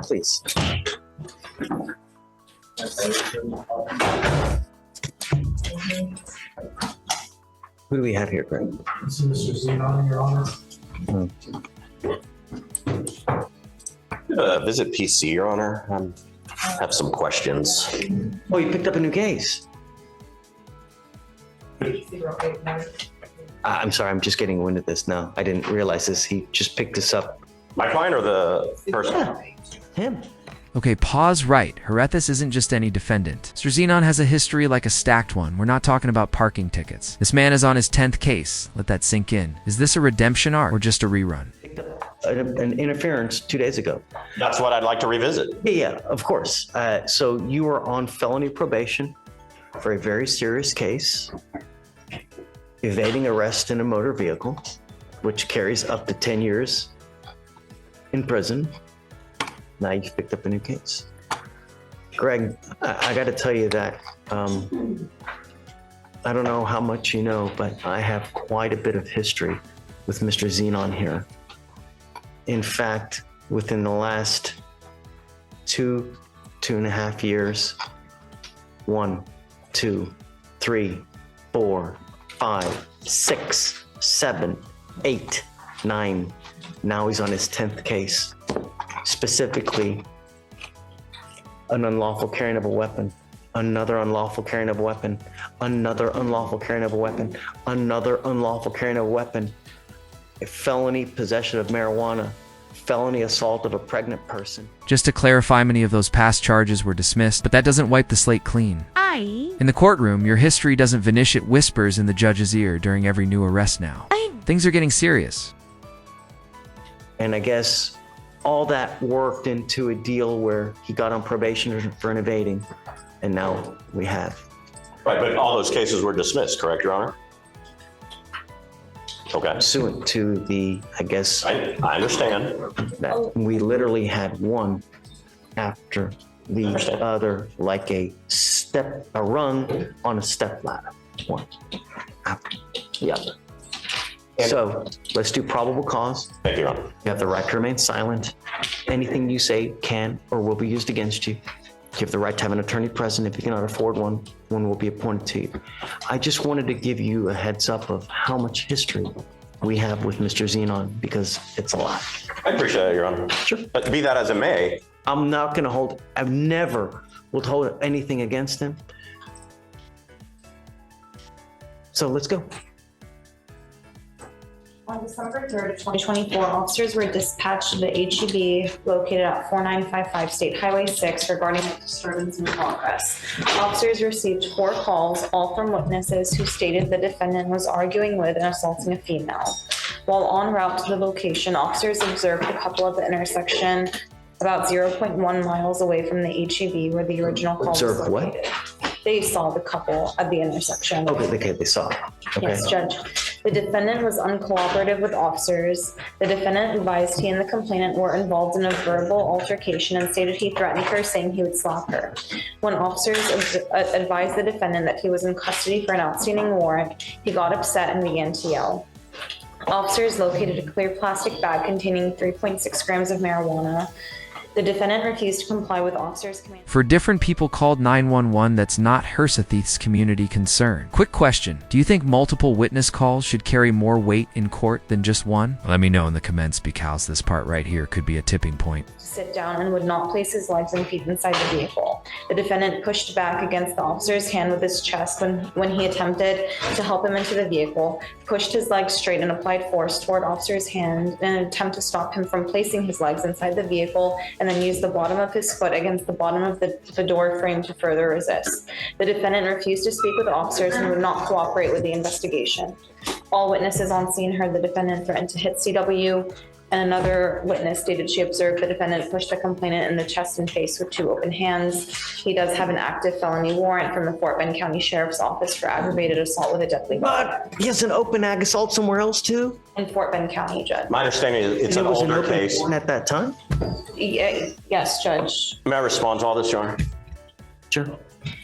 Please. Who do we have here, Greg? This is Mr. Zenon, Your Honor. Visit PC, Your Honor. I have some questions. Oh, you picked up a new case. I'm sorry, I'm just getting wind of this now. I didn't realize this. He just picked this up. My client or the person? Yeah, him. Okay, pause right. Herethus isn't just any defendant. Mr. Zenon has a history like a stacked one. We're not talking about parking tickets. This man is on his 10th case. Let that sink in. Is this a redemption arc or just a rerun? Picked up an interference 2 days ago. That's what I'd like to revisit. Yeah, of course. So you were on felony probation for a very serious case, evading arrest in a motor vehicle, which carries up to 10 years in prison. Now you've picked up a new case. Greg, I got to tell you that I don't know how much you know, but I have quite a bit of history with Mr. Zenon here. In fact, within the last 2.5 years, 1, 2, 3, 4, 5, 6, 7, 8, 9. Now he's on his 10th case. Specifically, an unlawful carrying of a weapon, another unlawful carrying of a weapon, another unlawful carrying of a weapon, another unlawful carrying of a weapon, a felony possession of marijuana, felony assault of a pregnant person. Just to clarify, many of those past charges were dismissed, but that doesn't wipe the slate clean. In the courtroom, your history doesn't vanish, it whispers in the judge's ear during every new arrest now. Things are getting serious. And I guess all that worked into a deal where he got on probation for an evading, and now we have. Right, but all those cases were dismissed, correct, Your Honor? Okay. Pursuant to the, I guess, I understand. that we literally had one after the other, like a rung on a step ladder, one after the other. So let's do probable cause. Thank you, Your Honor. You have the right to remain silent. Anything you say can or will be used against you. You have the right to have an attorney present. If you cannot afford one, one will be appointed to you. I just wanted to give you a heads up of how much history we have with Mr. Zenon, because it's a lot. I appreciate that, Your Honor. Sure. But be that as it may, I'm not going to hold, I've never will hold anything against him. So let's go. On December 3rd of 2024, officers were dispatched to the HEB located at 4955 State Highway 6 regarding a disturbance in progress. Officers received 4 calls, all from witnesses who stated the defendant was arguing with and assaulting a female. While en route to the location, officers observed the couple at the intersection about 0.1 miles away from the HEB where the original call was Observed what? located. They saw the couple at the intersection. Okay, they saw it. Okay. Yes, Judge. The defendant was uncooperative with officers. The defendant advised he and the complainant were involved in a verbal altercation and stated he threatened her, saying he would slap her. When officers advised the defendant that he was in custody for an outstanding warrant, he got upset and began to yell. Officers located a clear plastic bag containing 3.6 grams of marijuana. The defendant refused to comply with officers' command. For different people called 911, that's not Hersethith's community concern. Quick question, do you think multiple witness calls should carry more weight in court than just one? Let me know in the comments, because this part right here could be a tipping point. Sit down and would not place his legs and feet inside the vehicle. The defendant pushed back against the officer's hand with his chest when he attempted to help him into the vehicle, pushed his legs straight and applied force toward officer's hand in an attempt to stop him from placing his legs inside the vehicle, and then used the bottom of his foot against the bottom of the door frame to further resist. The defendant refused to speak with officers and would not cooperate with the investigation. All witnesses on scene heard the defendant threaten to hit CW, and another witness stated she observed the defendant push the complainant in the chest and face with 2 open hands. He does have an active felony warrant from the Fort Bend County Sheriff's Office for aggravated assault with a deadly weapon. But he has an open ag assault somewhere else too? In Fort Bend County, Judge. my understanding is it's an older case. At that time? Yes, Judge. May I respond to all this, Your Honor? Sure.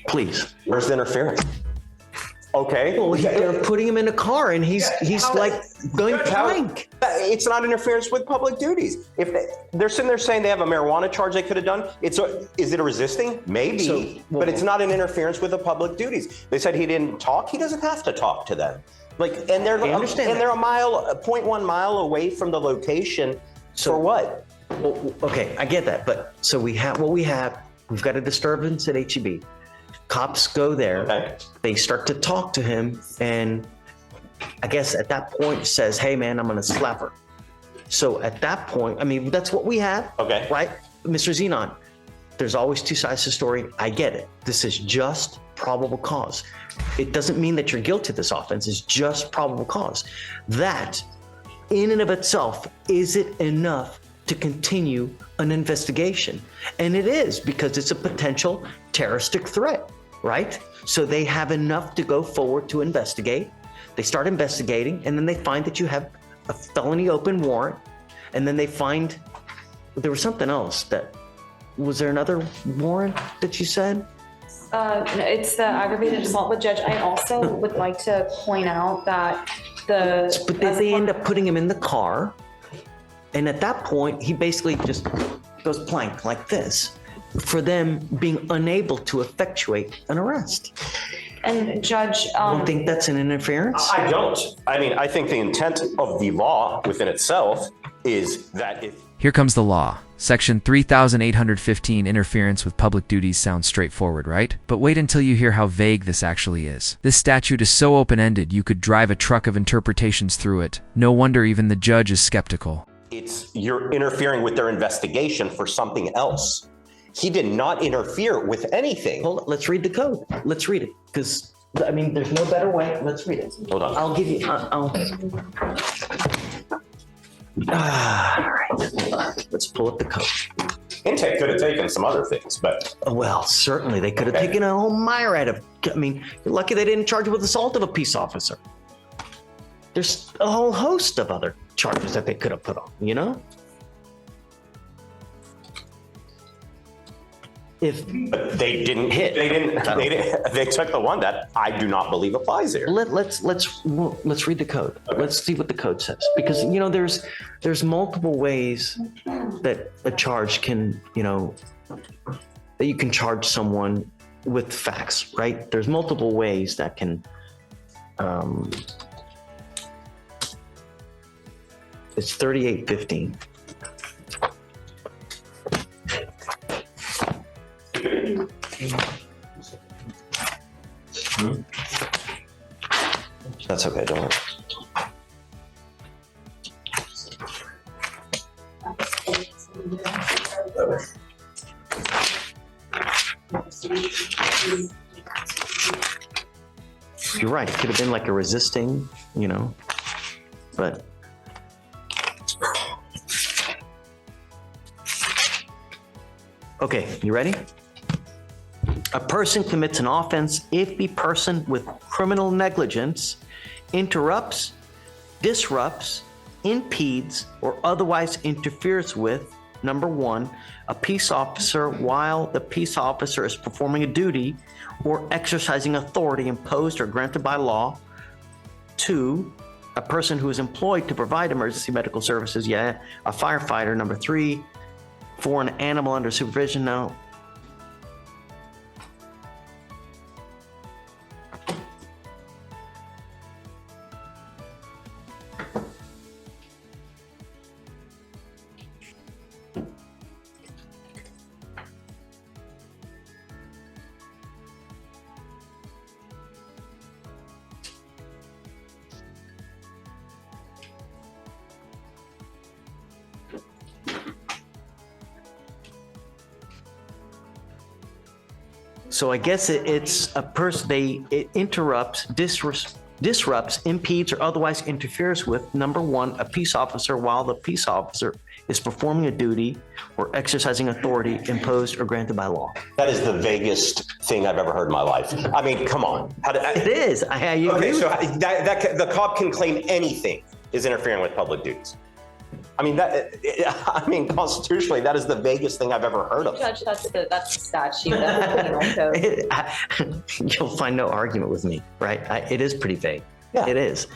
Please. Where's the interference? Okay. Well, they're putting him in a car and he's like going blank. It's not interference with public duties. If they're sitting there saying they have a marijuana charge they could have done, is it a resisting? Maybe, but it's not an interference with the public duties. They said he didn't talk. He doesn't have to talk to them. And they're a 0.1 mile away from the location. For what? Well, okay, I get that, but so we have what we have. We've got a disturbance at HEB. Cops go there. Okay. They start to talk to him, and I guess at that point says, "Hey, man, I'm gonna slap her." So at that point, I mean, that's what we have. Okay. Right, Mr. Zenon. There's always two sides to the story. I get it. This is just probable cause. It doesn't mean that you're guilty of this offense. It's just probable cause. That, in and of itself, is it enough to continue an investigation? And it is, because it's a potential terroristic threat, right? So they have enough to go forward to investigate. They start investigating, and then they find that you have a felony open warrant, and then they find there was something else. Was there another warrant that you said? No, it's the aggravated assault. But Judge, I also would like to point out that But they end up putting him in the car, and at that point, he basically just goes blank like this, for them being unable to effectuate an arrest. And Judge, You don't think that's an interference? I don't. I mean, I think the intent of the law within itself is that if Here comes the law. Section 3815, interference with public duties, sounds straightforward, right? But wait until you hear how vague this actually is. This statute is so open-ended you could drive a truck of interpretations through it. No wonder even the judge is skeptical. you're interfering with their investigation for something else. He did not interfere with anything. Hold on, let's read the code. Let's read it, because, I mean, there's no better way. Let's read it. Hold on. I'll give you, all right. Let's pull up the code. Intake could have taken some other things, but Well, certainly, they could have Okay. taken a whole mire out of, I mean, you're lucky they didn't charge you with assault of a peace officer. There's a whole host of other charges that they could have put on, you know? If, but they didn't Hit. They took the one that I do not believe applies here. let's read the code. Let's see what the code says, because you know there's multiple ways that a charge can, you know, that you can charge someone with facts, right? There's multiple ways that can it's 3815. That's okay, don't worry. You're right. It could have been like a resisting, you know, but. Okay, you ready? A person commits an offense if the person with criminal negligence interrupts, disrupts, impedes, or otherwise interferes with, number one, a peace officer while the peace officer is performing a duty or exercising authority imposed or granted by law. Two, a person who is employed to provide emergency medical services, a firefighter. Number three, for an animal under supervision. Now, so I guess it's a person, it interrupts, disrupts, impedes, or otherwise interferes with, number one, a peace officer while the peace officer is performing a duty or exercising authority imposed or granted by law. That is the vaguest thing I've ever heard in my life. I mean, come on. It is. I agree Okay, with so that. that the cop can claim anything is interfering with public duties. I mean, constitutionally, that is the vaguest thing I've ever heard of. Judge, that's the statute. That's the penal code. You'll find no argument with me, right? It is pretty vague. Yeah. It is.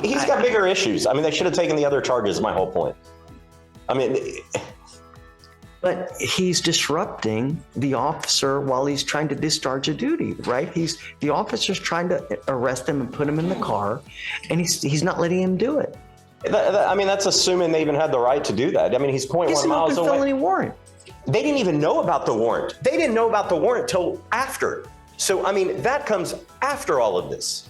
He's got bigger issues. I mean, they should have taken the other charges, my whole point. I mean, But he's disrupting the officer while he's trying to discharge a duty, right? The officer's trying to arrest him and put him in the car, and he's not letting him do it. I mean, that's assuming they even had the right to do that. I mean, he's 0.1 It's an miles open away. felony warrant. They didn't even know about the warrant. They didn't know about the warrant till after. So, I mean, that comes after all of this.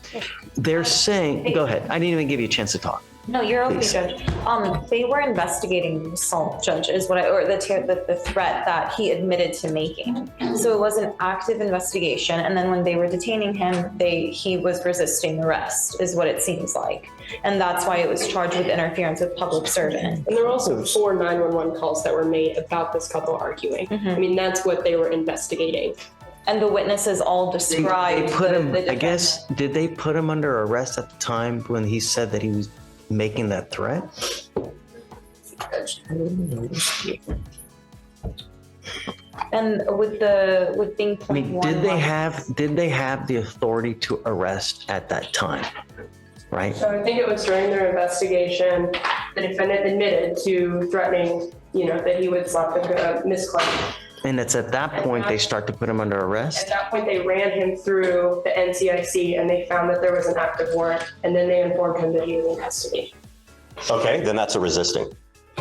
They're saying, go ahead. I didn't even give you a chance to talk. No, you're okay, Please. Judge. They were investigating the assault, Judge, is what or the threat that he admitted to making. So it was an active investigation, and then when they were detaining him, he was resisting arrest, is what it seems like, and that's why it was charged with interference with public servant. And there were also 4 911 calls that were made about this couple arguing. I mean, that's what they were investigating. And the witnesses all described They put him, the I guess, did they put him under arrest at the time when he said that he was making that threat? And with being I mean, 0.1 did they have the authority to arrest at that time? Right? So I think it was during their investigation, the defendant admitted to threatening, that he would slap the Miss Clark. And it's at that point they start to put him under At arrest? that point, they ran him through the NCIC and they found that there was an active warrant, and then they informed him that he was in custody. Okay, then that's a resisting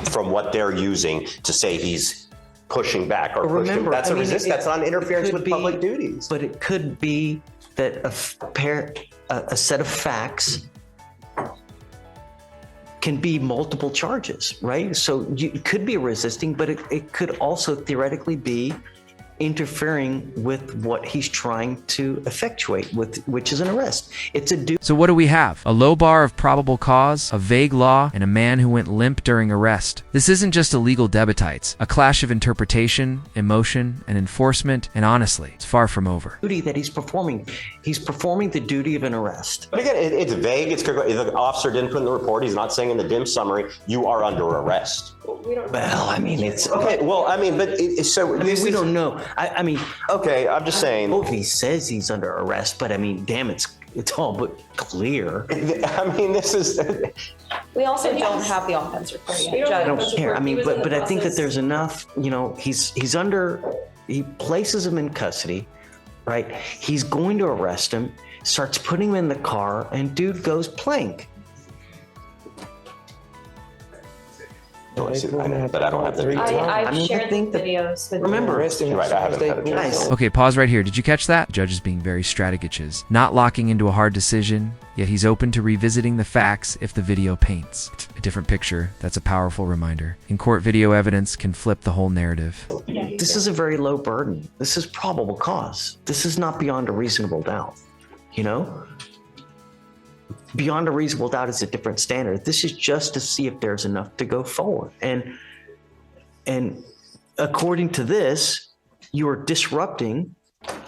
from what they're using to say he's pushing back or pushing. Remember, That's I a mean, resist. it- That's not interference it could with be- public duties. But it could be that a set of facts can be multiple charges, right? So it could be resisting, but it could also theoretically be interfering with what he's trying to effectuate, which is an arrest. It's a So what do we have? A low bar of probable cause, a vague law, and a man who went limp during arrest. This isn't just a legal debatites, a clash of interpretation, emotion, and enforcement, and honestly, it's far from over. duty that he's performing. He's performing the duty of an arrest. But again, it's vague. It's the officer didn't put in the report. He's not saying in the dim summary you are under arrest. We don't Well, I mean, it's Okay, well, I mean, but so I mean, this we is- don't know. I mean, Okay, I'm just saying. well, if he says he's under arrest, but I mean, damn, it's all but clear. I mean, this is. We also don't have the offense report We yet, don't I Judge. don't That's care. I he mean, was in the but I think that process. there's enough. He places him in custody, right? He's going to arrest him, starts putting him in the car, and dude goes plank. I know, but I don't have the. I've I mean, I shared think the that- videos with Remember, You're right, I haven't had a chance. Nice. Okay, pause right here. Did you catch that? The judge is being very strategists, not locking into a hard decision, yet he's open to revisiting the facts if the video paints a different picture. That's a powerful reminder. In court, video evidence can flip the whole narrative. This is a very low burden. This is probable cause. This is not beyond a reasonable doubt. Beyond a reasonable doubt is a different standard. This is just to see if there's enough to go forward. And according to this, you are disrupting,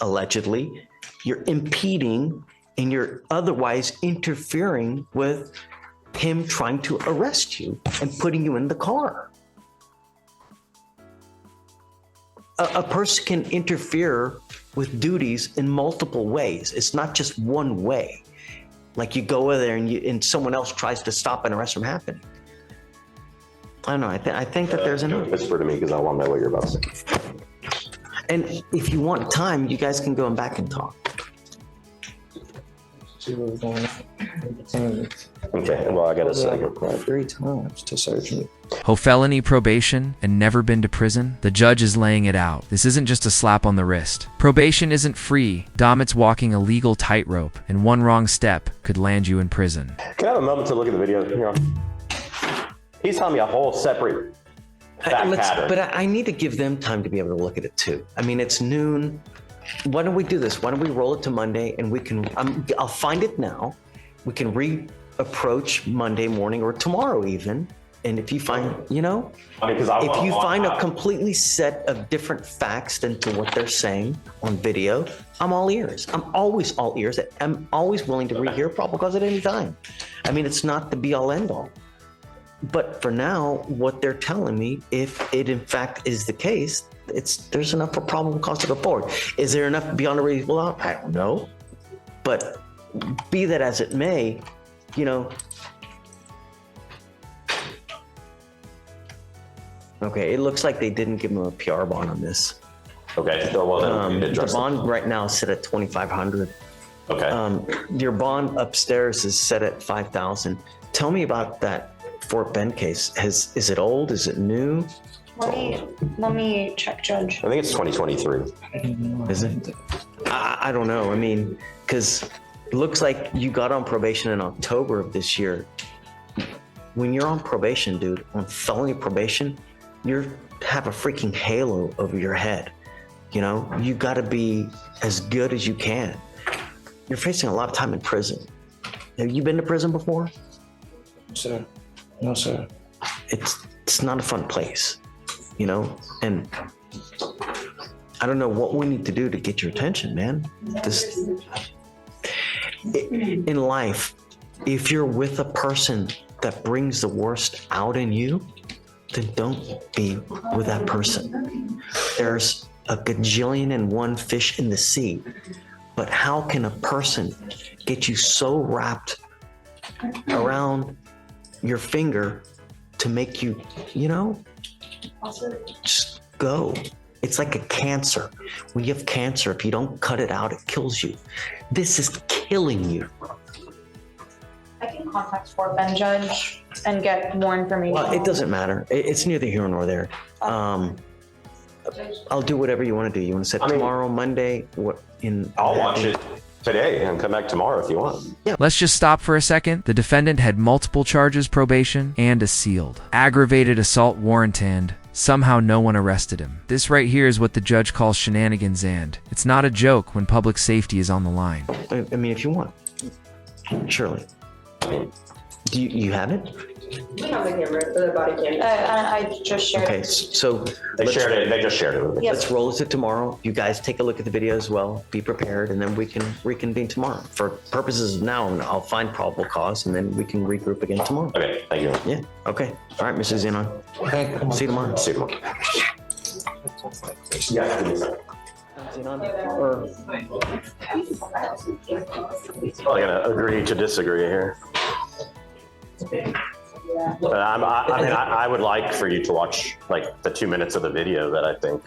allegedly, you're impeding, and you're otherwise interfering with him trying to arrest you and putting you in the car. A person can interfere with duties in multiple ways. It's not just one way. Like you go over there and someone else tries to stop an arrest from happening. I don't know. I think that there's enough. Whisper to me because I want to know what you're about to say. And if you want time, you guys can go back and talk. Okay, well, I got to say. 3 times to search me. Felony probation and never been to prison? The judge is laying it out. This isn't just a slap on the wrist. Probation isn't free. Domit's walking a legal tightrope, and one wrong step could land you in prison. Can I have a moment to look at the video? He's telling me a whole separate fact pattern. But I need to give them time to be able to look at it too. I mean, it's noon. Why don't we do this? Why don't we roll it to Monday and we can, I'll find it now. We can reapproach Monday morning or tomorrow even. And if you find, I mean, because if you find a completely set of different facts than to what they're saying on video, I'm all ears. I'm always all ears. I'm always willing to rehear probable cause at any time. I mean, it's not the be all end all. But for now, what they're telling me, if it in fact is the case, there's enough for probable cause to go forward. Is there enough beyond a reasonable doubt? I don't know. But be that as it may, you know. Okay, it looks like they didn't give him a PR bond on this. Okay, so well then The bond right now is set at $2,500. Okay. Your bond upstairs is set at $5,000. Tell me about that Fort Bend case. Is it old? Is it new? Let me check, Judge. I think it's 2023. Is it? I don't know. I mean, because it looks like you got on probation in October of this year. When you're on probation, dude, on felony probation, you have a freaking halo over your head. You know, you got to be as good as you can. You're facing a lot of time in prison. Have you been to prison before? Sir. No, sir. It's not a fun place, you know? And I don't know what we need to do to get your attention, man. In life, if you're with a person that brings the worst out in you, then don't be with that person. There's a gajillion and one fish in the sea, but how can a person get you so wrapped around your finger to make you, you know, just go. It's like a cancer. When you have cancer, if you don't cut it out, it kills you. This is killing you. I can contact Fort Bend, Judge, and get more information. Well, it doesn't matter. It's neither here nor there. I'll do whatever you want to do. You want to set tomorrow, Monday? I'll watch it today and come back tomorrow if you want. Yeah. Let's just stop for a second. The defendant had multiple charges, probation, and a sealed aggravated assault warrant, and somehow no one arrested him. This right here is what the judge calls shenanigans, and it's not a joke when public safety is on the line. I mean, if you want. Surely. Do you have it? We have the camera, the body camera. I just shared. Okay, so They shared it. They just shared it with me. Yes. let's roll it to tomorrow. You guys take a look at the video as well. Be prepared, and then we can reconvene tomorrow. For purposes of now, I'll find probable cause, and then we can regroup again tomorrow. Okay, thank you. Yeah. Okay. All right, Mrs. Zenon. Okay, come on. See you tomorrow. See you tomorrow. Yeah, give me a second. I gotta agree to disagree here. But I would like for you to watch like the 2 minutes of the video that I think.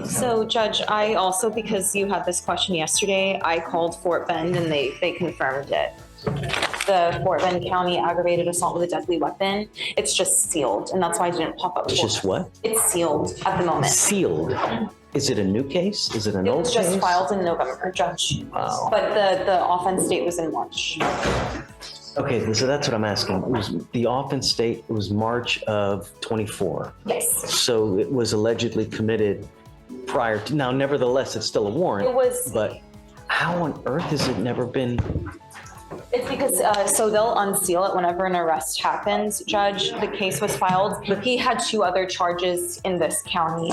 So, Judge, I also, because you had this question yesterday, I called Fort Bend and they confirmed it. The Fort Bend County aggravated assault with a deadly weapon, it's just sealed, and that's why I didn't pop up. It's just what? It's sealed at the moment. Sealed. Is it a new case? Is it an It old was case? just filed in November, Judge. Wow. But the offense date was in March. Okay, so that's what I'm asking. It was the offense date was March of 24. Yes. So it was allegedly committed prior to. Now, nevertheless, it's still a warrant. It was. But how on earth has it never been? It's because, so they'll unseal it whenever an arrest happens, Judge. The case was filed, but he had 2 other charges in this county,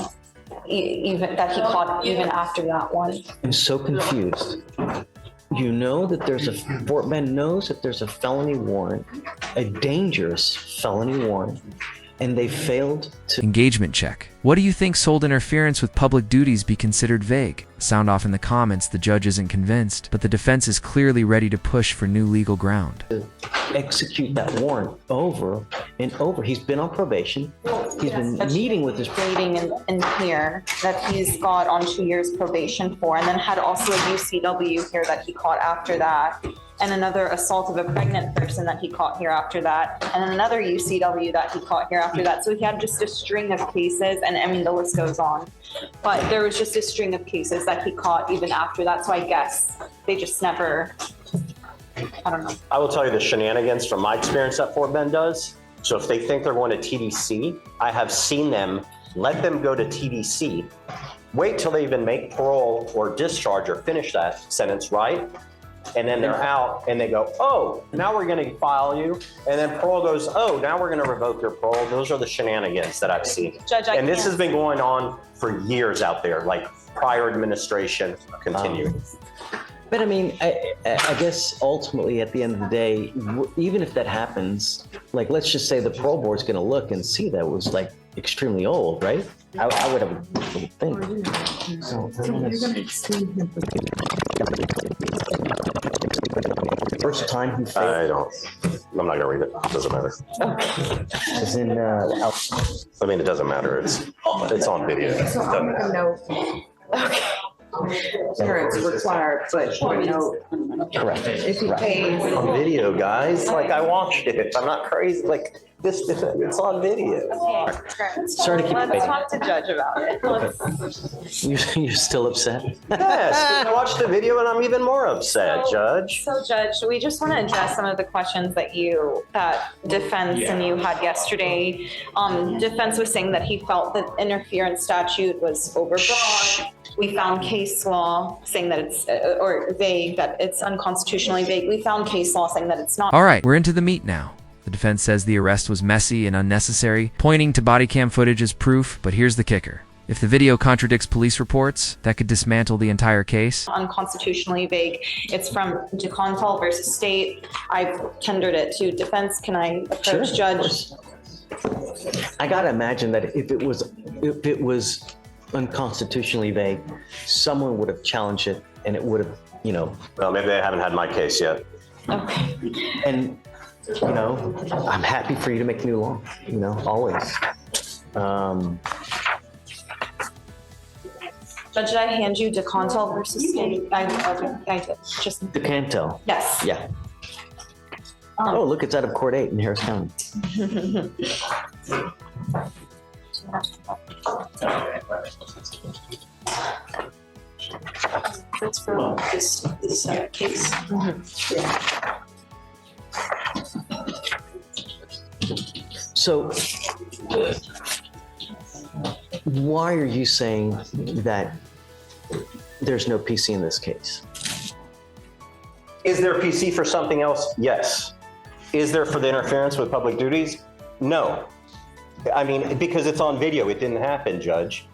even that he caught even after that one. I'm so confused. You know that there's Fort Bend knows that there's a felony warrant, a dangerous felony warrant, and they failed to. Engagement check. What do you think sold interference with public duties be considered vague? Sound off in the comments. The judge isn't convinced, but the defense is clearly ready to push for new legal ground. Execute that warrant over and over. He's been on probation. He's been meeting with his. Stating in here that he's got on 2 years probation for, and then had also a UCW here that he caught after that, and another assault of a pregnant person that he caught here after that, and then another UCW that he caught here after that. So he had just a string of cases, and I mean, the list goes on. But there was just a string of cases that he caught even after that. So I guess they just never, I don't know. I will tell you the shenanigans from my experience that Fort Bend does. So if they think they're going to TDC, I have seen them let them go to TDC, wait till they even make parole or discharge or finish that sentence, right? And then they're out and they go, oh, now we're going to file you. And then parole goes, oh, now we're going to revoke your parole. Those are the shenanigans that I've seen. Judge, and this has been going on for years out there, like prior administration continuing. But I mean, I guess ultimately at the end of the day, even if that happens, like let's just say the parole board's going to look and see that it was like extremely old, right? I would have a thing. So, first time he failed. I'm not gonna read it. It doesn't matter. As in, I mean, it doesn't matter. It's on video. It doesn't matter. Parents required, but correct. if he pays. On video, guys. Like I watched it. I'm not crazy. Like this, it's on video. Sorry to keep Let's waiting. talk to Judge about it. You're still upset? Yes, I watched the video and I'm even more upset, Judge. So Judge, we just want to address some of the questions that defense and you had yesterday. Defense was saying that he felt that interference statute was overbroad. We found case law saying that it's, or vague, that it's unconstitutionally vague. We found case law saying that it's not. All right, we're into the meat now. The defense says the arrest was messy and unnecessary, pointing to body cam footage as proof, but here's the kicker. If the video contradicts police reports, that could dismantle the entire case. Unconstitutionally vague. It's from DeContal versus State. I've tendered it to defense. Can I approach Sure, Judge? I gotta imagine that if it was unconstitutionally vague, someone would have challenged it, and it would have, Well, maybe they haven't had my case yet. Okay. And I'm happy for you to make new law. Always. Judge, did I hand you DeContal versus State? I did. Just DeCanto. yes. Yeah. Oh, look, it's out of Court 8 in Harris County. That's for this case. So, why are you saying that there's no PC in this case? Is there a PC for something else? Yes. Is there for the interference with public duties? No. I mean, because it's on video, it didn't happen, Judge.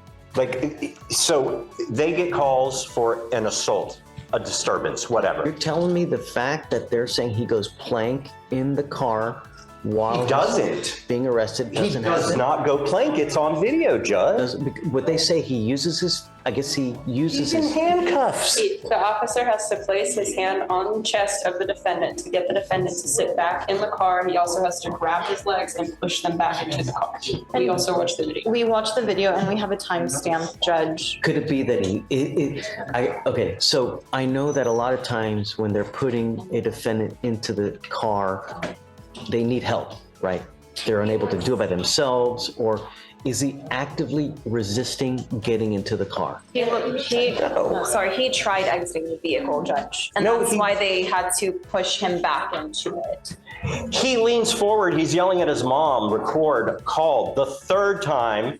So they get calls for an assault, a disturbance, whatever. You're telling me the fact that they're saying he goes plank in the car while He doesn't. being arrested He doesn't does happen? not go plank. It's on video, Judge. Would they say he uses his, I guess he uses He's in his, handcuffs. The officer has to place his hand on the chest of the defendant to get the defendant to sit back in the car. He also has to grab his legs and push them back into the car. We also watched the video. We watched the video and we have a timestamp, Judge. could it be that okay, so I know that a lot of times when they're putting a defendant into the car, they need help, right? They're unable to do it by themselves, or is he actively resisting getting into the car? He tried exiting the vehicle, Judge. And No, that's why they had to push him back into it. He leans forward. He's yelling at his mom, record, call. The third time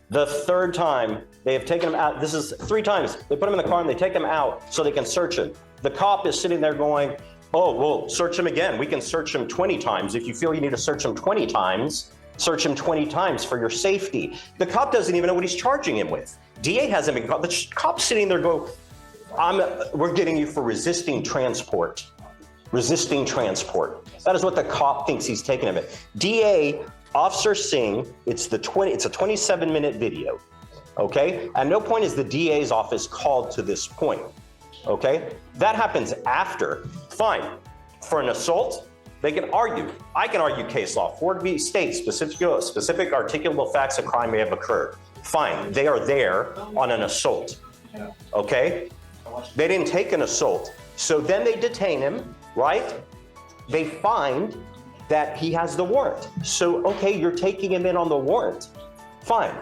they have taken him out. This is 3 times. They put him in the car and they take him out so they can search him. The cop is sitting there going, oh, we'll search him again. We can search him 20 times. If you feel you need to search him 20 times, search him 20 times for your safety. The cop doesn't even know what he's charging him with. DA hasn't been caught. The cop's sitting there go, we're getting you for resisting transport. Resisting transport. That is what the cop thinks he's taking of it. DA, Officer Singh, it's a 27-minute video, okay? At no point is the DA's office called to this point, okay? That happens after. Fine. For an assault, they can argue. I can argue case law. 4B states specific articulable facts of crime may have occurred. Fine. They are there on an assault, okay? They didn't take an assault. So then they detain him, right? They find that he has the warrant. So, okay, you're taking him in on the warrant. Fine.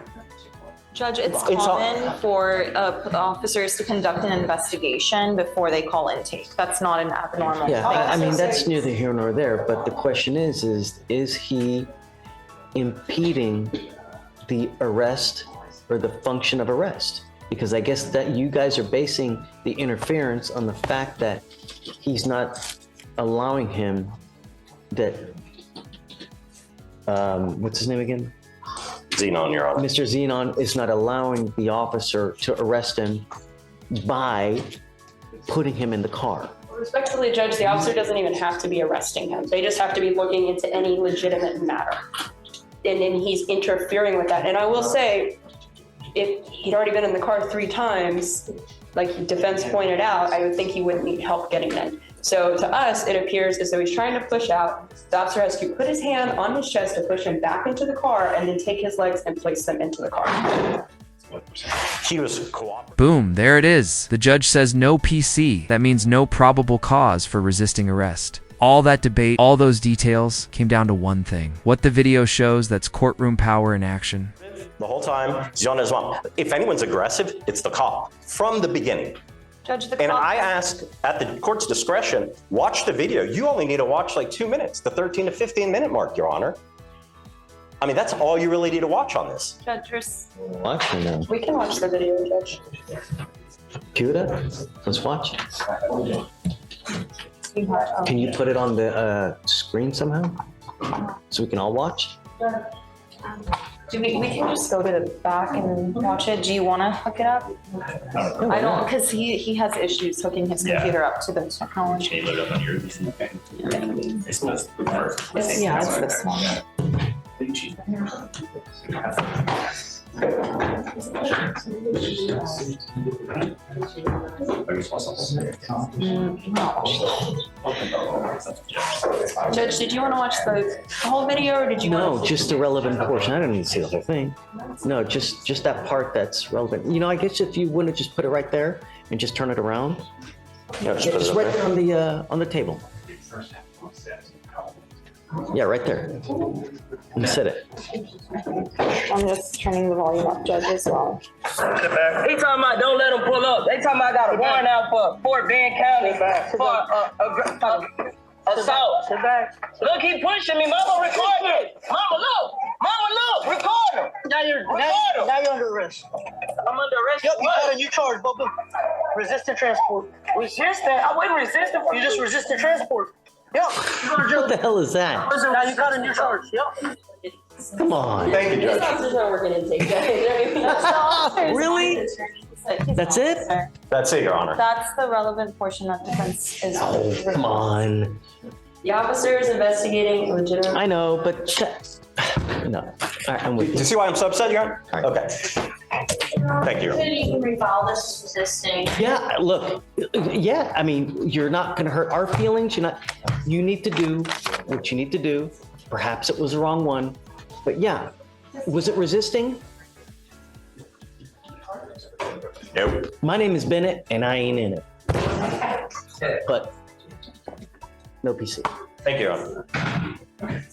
Judge, it's common for officers to conduct an investigation before they call intake. That's not an abnormal thing. Yeah, I mean, that's neither here nor there, but the question is he impeding the arrest or the function of arrest? Because I guess that you guys are basing the interference on the fact that he's not allowing him that, what's his name again? Xenon, Your Honor. Mr. Xenon is not allowing the officer to arrest him by putting him in the car. Respectfully, Judge, the officer doesn't even have to be arresting him. They just have to be looking into any legitimate matter. And then he's interfering with that. And I will say, if he'd already been in the car 3 times, like defense pointed out, I would think he wouldn't need help getting in. So to us, it appears as though he's trying to push out. The officer has to put his hand on his chest to push him back into the car and then take his legs and place them into the car. He was cooperating. Boom, there it is. The judge says no PC. That means no probable cause for resisting arrest. All that debate, all those details came down to one thing. What the video shows, that's courtroom power in action. The whole time, he's on his mom. If anyone's aggressive, it's the cop from the beginning. Judge, the And clock- I ask at the court's discretion, watch the video. You only need to watch like 2 minutes, the 13 to 15 minute mark, Your Honor. I mean, that's all you really need to watch on this. Judge, there's- Watch or no? We can watch the video, Judge. Cue it up. Let's watch. Can you put it on the screen somehow? So we can all watch? we can just go to the back and watch it. Do you want to hook it up? I don't, because he has issues hooking his computer up to the technology. Can you load it up on your? Yeah, it's this one. Judge, did you want to watch the whole video or did you No, want to? just the relevant portion. I don't need to see the whole thing. No, just that part that's relevant. You know, I guess if you wouldn't just put it right there and just turn it around. Yeah, Yeah, just right there on the table. Yeah, right there. And set it. I'm just turning the volume up, Judge, as well. He talking about don't let them pull up. They talking about I got a warrant out for Fort Bend County for assault. Look, he pushing me. Mama, record him. Mama, look. Mama, look. Record him. Now you're under arrest. I'm under arrest. Yep, for you got what? a new charge, Bubba. Resisting transport. Resisting? I wasn't resisting. You just resisted transport. Yep. You go to jail. What the hell is that? Now you got a new charge. Yep. Come on. Thank you, These Judge. officers are working intake, Judge. Really? That's it? That's it, Your Honor. That's the relevant portion that defense is. Oh, come on. The officer is investigating legitimate. I know, but no. All right, I'm with Do you you. see why I'm so upset, Your Honor? All right. Okay. Thank you. You can refile this resisting. Yeah, look, yeah, I mean, you're not gonna hurt our feelings. You need to do what you need to do. Perhaps it was the wrong one, but yeah. Was it resisting? Nope. My name is Bennett and I ain't in it. But no PC. Thank you, Your Honor.